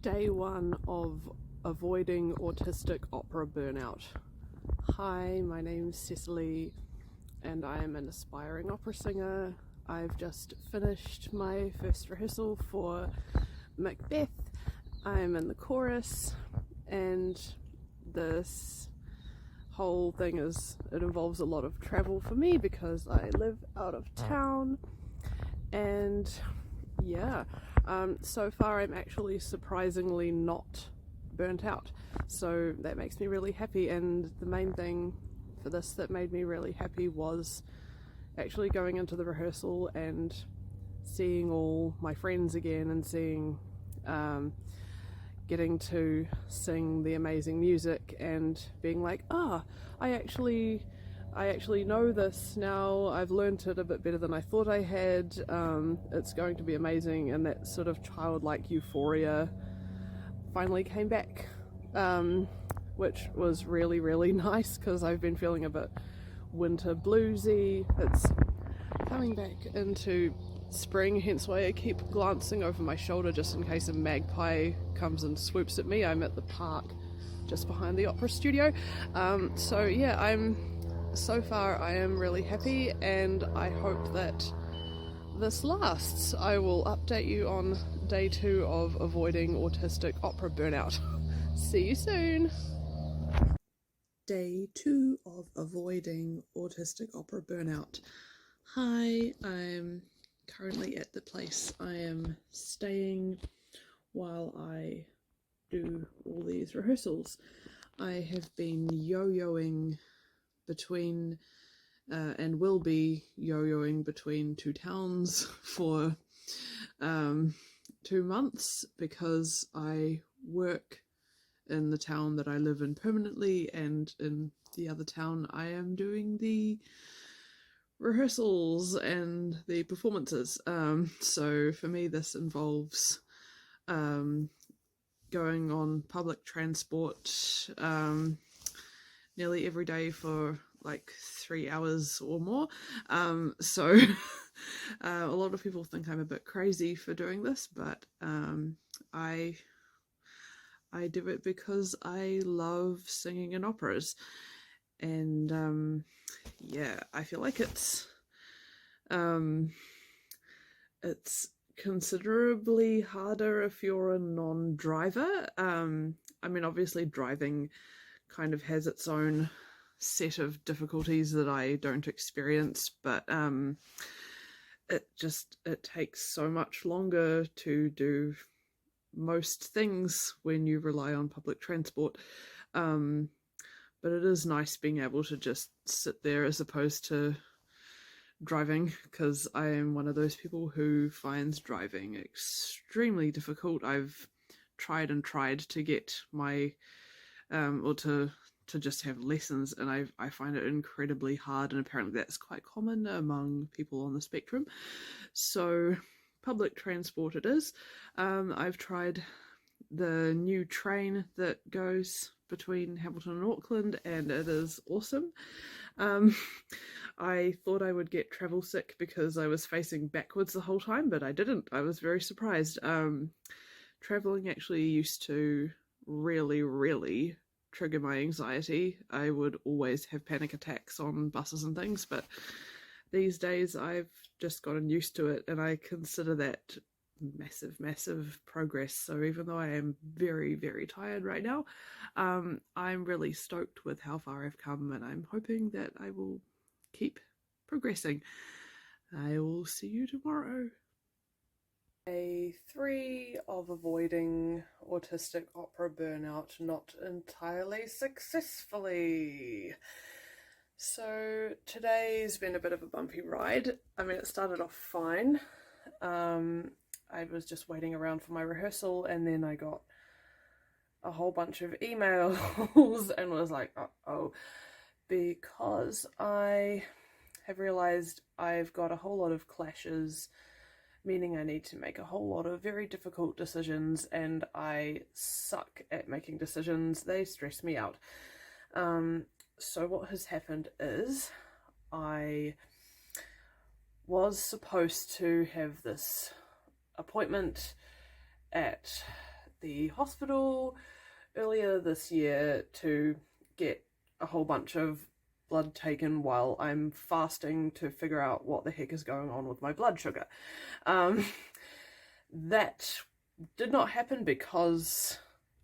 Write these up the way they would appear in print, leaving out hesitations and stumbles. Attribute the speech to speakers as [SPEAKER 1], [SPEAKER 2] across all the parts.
[SPEAKER 1] Day one of avoiding autistic opera burnout. Hi, my name's Cecily and I am an aspiring opera singer. I've just finished my first rehearsal for Macbeth. I'm in the chorus and this whole thing it involves a lot of travel for me because I live out of town, and yeah, so far I'm actually surprisingly not burnt out, so that makes me really happy. And the main thing for this that made me really happy was actually going into the rehearsal and seeing all my friends again and seeing getting to sing the amazing music and being like, I actually know this now. I've learned it a bit better than I thought I had. It's going to be amazing, and that sort of childlike euphoria finally came back, which was really, really nice because I've been feeling a bit winter bluesy. It's coming back into spring, hence why I keep glancing over my shoulder just in case a magpie comes and swoops at me. I'm at the park just behind the opera studio. So yeah, so far I am really happy, and I hope that this lasts. I will update you on day 2 of avoiding autistic opera burnout. See you soon. Day 2 of avoiding autistic opera burnout. Hi, I'm currently at the place I am staying while I do all these rehearsals. I have been yo-yoing between and will be yo-yoing between 2 towns for 2 months because I work in the town that I live in permanently, and in the other town I am doing the rehearsals and the performances. So for me this involves going on public transport nearly every day for like 3 hours or more. So a lot of people think I'm a bit crazy for doing this, but I do it because I love singing in operas, and yeah, I feel like it's considerably harder if you're a non-driver. I mean, obviously driving kind of has its own set of difficulties that I don't experience, but it takes so much longer to do most things when you rely on public transport. But it is nice being able to just sit there as opposed to driving, because I am one of those people who finds driving extremely difficult. I've tried to get my or to just have lessons, and I find it incredibly hard, and apparently that's quite common among people on the spectrum. So public transport it is. I've tried the new train that goes between Hamilton and Auckland, and it is awesome. I thought I would get travel sick because I was facing backwards the whole time, but I didn't. I was very surprised. Traveling actually used to really, really trigger my anxiety. I would always have panic attacks on buses and things, but these days I've just gotten used to it, and I consider that massive progress. So even though I am very, very tired right now, I'm really stoked with how far I've come, and I'm hoping that I will keep progressing. I will see you tomorrow. Day 3 of avoiding autistic opera burnout, not entirely successfully. So today's been a bit of a bumpy ride. I mean, it started off fine. I was just waiting around for my rehearsal, and then I got a whole bunch of emails and was like, uh-oh, because I have realized I've got a whole lot of clashes, meaning I need to make a whole lot of very difficult decisions, and I suck at making decisions. They stress me out. So what has happened is I was supposed to have this appointment at the hospital earlier this year to get a whole bunch of blood taken while I'm fasting to figure out what the heck is going on with my blood sugar. That did not happen because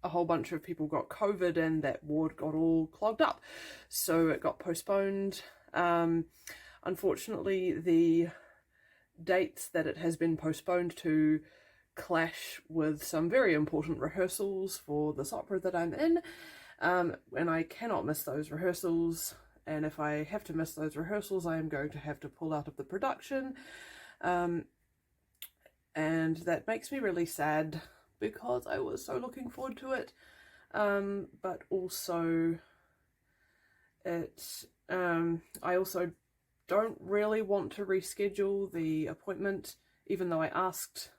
[SPEAKER 1] a whole bunch of people got COVID and that ward got all clogged up. So it got postponed. Unfortunately, the dates that it has been postponed to clash with some very important rehearsals for this opera that I'm in. And I cannot miss those rehearsals. And if I have to miss those rehearsals, I am going to have to pull out of the production. And that makes me really sad because I was so looking forward to it. But also, I also don't really want to reschedule the appointment, even though I asked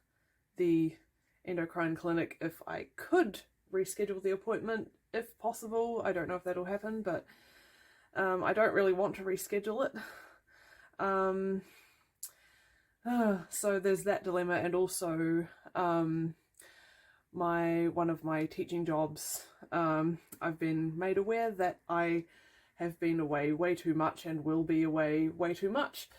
[SPEAKER 1] the endocrine clinic if I could reschedule the appointment if possible. I don't know if that'll happen, but I don't really want to reschedule it. So there's that dilemma, and also one of my teaching jobs, I've been made aware that I have been away way too much and will be away way too much.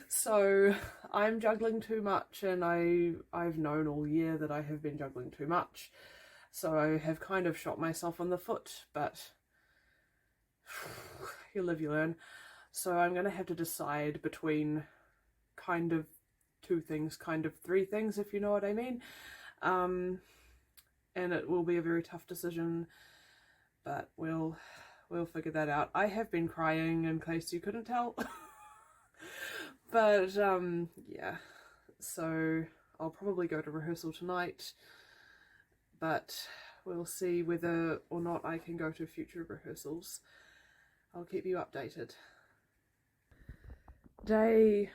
[SPEAKER 1] So I'm juggling too much, and I've known all year that I have been juggling too much. So I have kind of shot myself in the foot, but you live, you learn. So I'm going to have to decide between kind of two things, kind of three things, if you know what I mean. And it will be a very tough decision, but we'll figure that out. I have been crying, in case you couldn't tell. But yeah, so I'll probably go to rehearsal tonight, but we'll see whether or not I can go to future rehearsals. I'll keep you updated. Day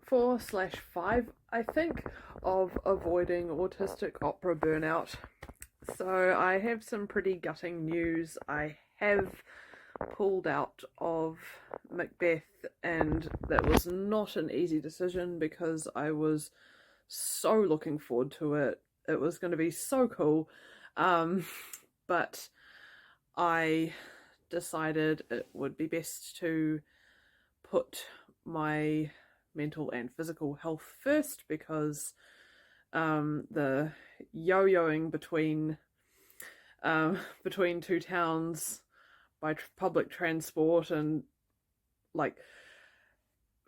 [SPEAKER 1] 4/5, I think, of avoiding autistic opera burnout. So I have some pretty gutting news. I have pulled out of Macbeth, and that was not an easy decision because I was so looking forward to it. It was going to be so cool. But I decided it would be best to put my mental and physical health first, because the yo-yoing between two towns by public transport and like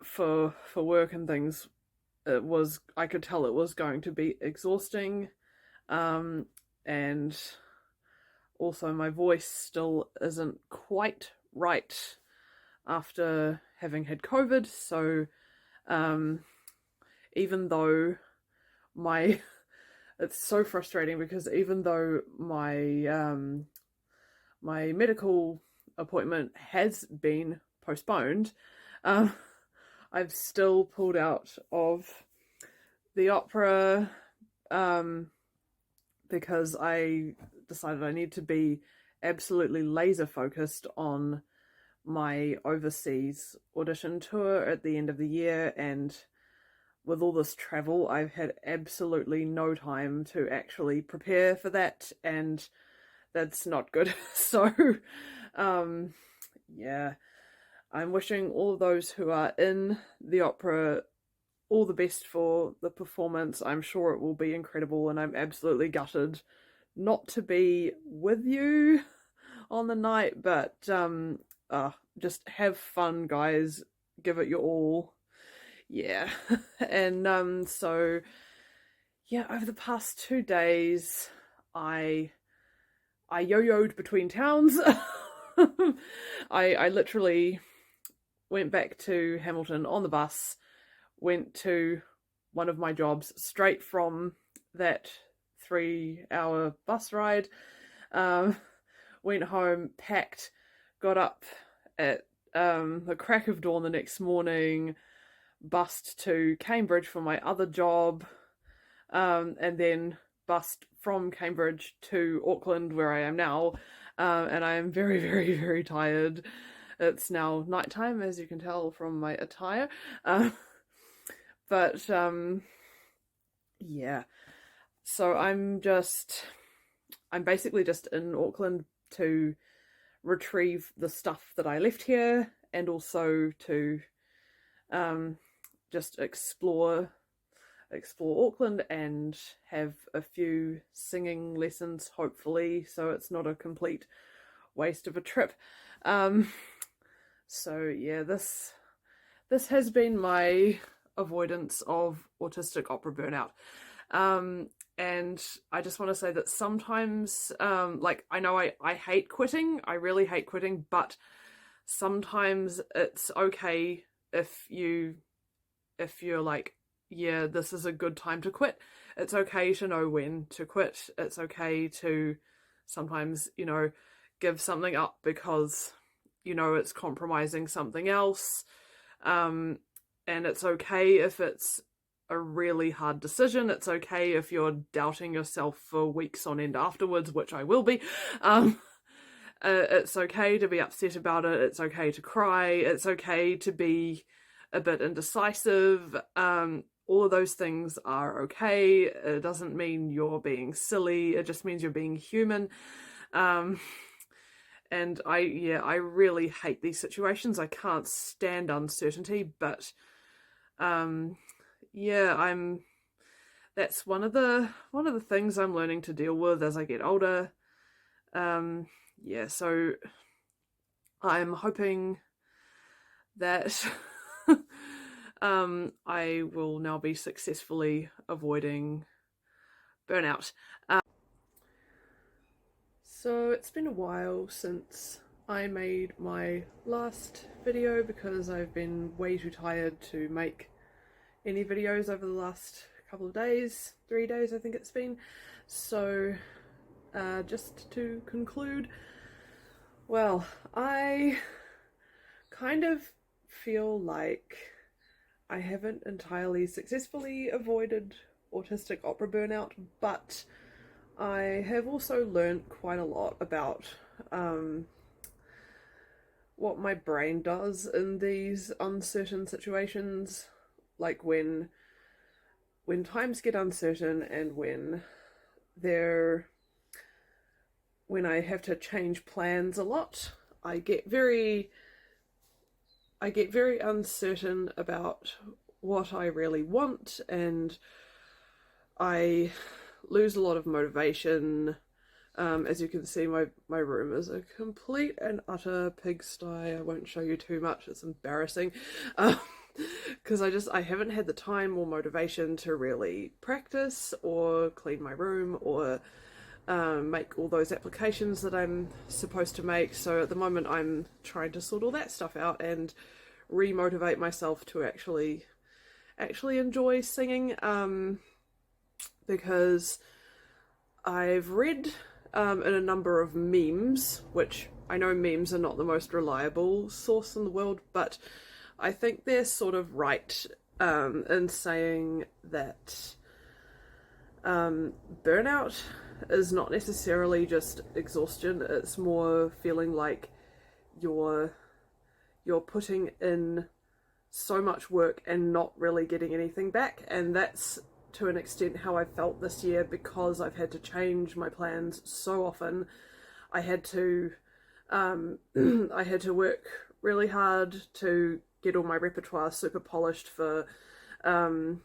[SPEAKER 1] for work and things, I could tell it was going to be exhausting, and also my voice still isn't quite right after having had COVID. So even though it's so frustrating, because even though my medical appointment has been postponed, I've still pulled out of the opera because I decided I need to be absolutely laser focused on my overseas audition tour at the end of the year, and with all this travel, I've had absolutely no time to actually prepare for that, and that's not good. So, yeah, I'm wishing all of those who are in the opera all the best for the performance. I'm sure it will be incredible, and I'm absolutely gutted not to be with you on the night, but just have fun, guys. Give it your all. Yeah. And so yeah, over the past 2 days I yo-yoed between towns. I literally went back to Hamilton on the bus, went to one of my jobs straight from that 3-hour bus ride, went home, packed, got up at the crack of dawn the next morning, bussed to Cambridge for my other job, and then bussed from Cambridge to Auckland, where I am now, and I am very, very, very tired. It's now nighttime, as you can tell from my attire, but yeah, So I'm basically just in Auckland to retrieve the stuff that I left here, and also to um, just explore Auckland and have a few singing lessons, hopefully, so it's not a complete waste of a trip. Um, so yeah, this has been my avoidance of autistic opera burnout. And I just want to say that sometimes, like, I know I hate quitting, I really hate quitting, but sometimes it's okay if you're like, yeah, this is a good time to quit. It's okay to know when to quit. It's okay to sometimes, give something up because, it's compromising something else. And it's okay if it's a really hard decision. It's okay if you're doubting yourself for weeks on end afterwards, which I will be. It's okay to be upset about it. It's okay to cry. It's okay to be a bit indecisive. All of those things are okay. It doesn't mean you're being silly. It just means you're being human. And I really hate these situations. I can't stand uncertainty, but that's one of the things I'm learning to deal with as I get older. So I'm hoping that I will now be successfully avoiding burnout. So it's been a while since I made my last video because I've been way too tired to make any videos over the last couple of days, 3 days I think it's been. So just to conclude, well, I kind of feel like I haven't entirely successfully avoided autistic opera burnout, but I have also learned quite a lot about what my brain does in these uncertain situations, like when times get uncertain and when I have to change plans a lot. I get very uncertain about what I really want, and I lose a lot of motivation. As you can see, my room is a complete and utter pigsty. I won't show you too much, it's embarrassing. Because I haven't had the time or motivation to really practice or clean my room or make all those applications that I'm supposed to make. So at the moment I'm trying to sort all that stuff out and re-motivate myself to actually enjoy singing, because I've read in a number of memes, which I know memes are not the most reliable source in the world, but I think they're sort of right in saying that burnout is not necessarily just exhaustion. It's more feeling like you're putting in so much work and not really getting anything back, and that's to an extent how I felt this year, because I've had to change my plans so often. I had to I had to work really hard to get all my repertoire super polished for I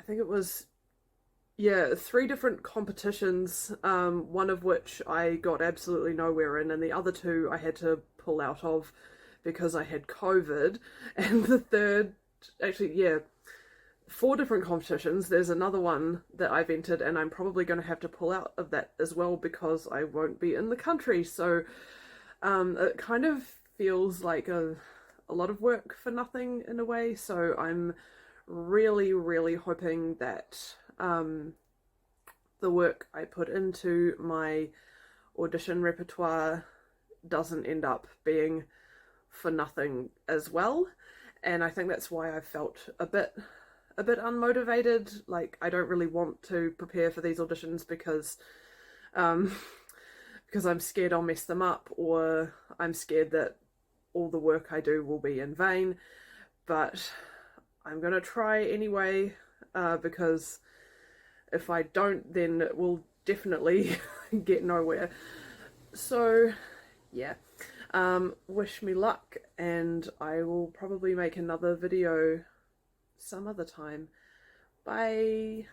[SPEAKER 1] think it was 3 different competitions, one of which I got absolutely nowhere in, and the other 2 I had to pull out of because I had COVID, and the third, 4 different competitions. There's another one that I've entered, and I'm probably going to have to pull out of that as well because I won't be in the country. So it kind of feels like a lot of work for nothing in a way. So I'm really, really hoping that the work I put into my audition repertoire doesn't end up being for nothing as well. And I think that's why I felt a bit unmotivated. Like, I don't really want to prepare for these auditions because I'm scared I'll mess them up, or I'm scared that all the work I do will be in vain. But I'm gonna try anyway, because if I don't, then it will definitely get nowhere. So yeah, wish me luck, and I will probably make another video some other time. Bye.